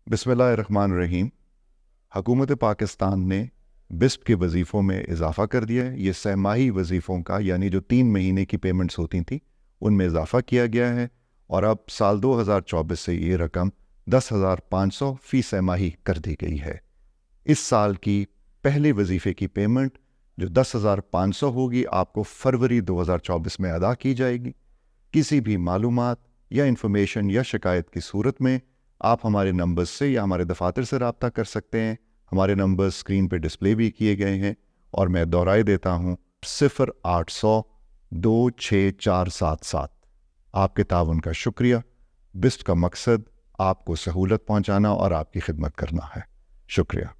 बिस्मिल्लाहिर्रहमानिर्रहीम। हुकूमत पाकिस्तान ने बिस्प के वज़ीफ़ों में इजाफ़ा कर दिया है। ये सहमाही वज़ीफ़ों का यानी जो 3 महीने की पेमेंट्स होती थी उनमें इजाफ़ा किया गया है और अब साल 2024 से ये रकम 10,500 फ़ी सहमाही कर दी गई है। इस साल की पहले वजीफ़े की पेमेंट जो 10,500 होगी आपको फरवरी 2024 में अदा की जाएगी। किसी भी मालूमात या इन्फॉर्मेशन या शिकायत की सूरत में आप हमारे नंबर्स से या हमारे दफातर से रब्ता कर सकते हैं। हमारे नंबर्स स्क्रीन पे डिस्प्ले भी किए गए हैं और मैं दोहराए देता हूँ 0800 26477। आपके ताउन का शुक्रिया। बिस्ट का मकसद आपको सहूलत पहुँचाना और आपकी खिदमत करना है। शुक्रिया।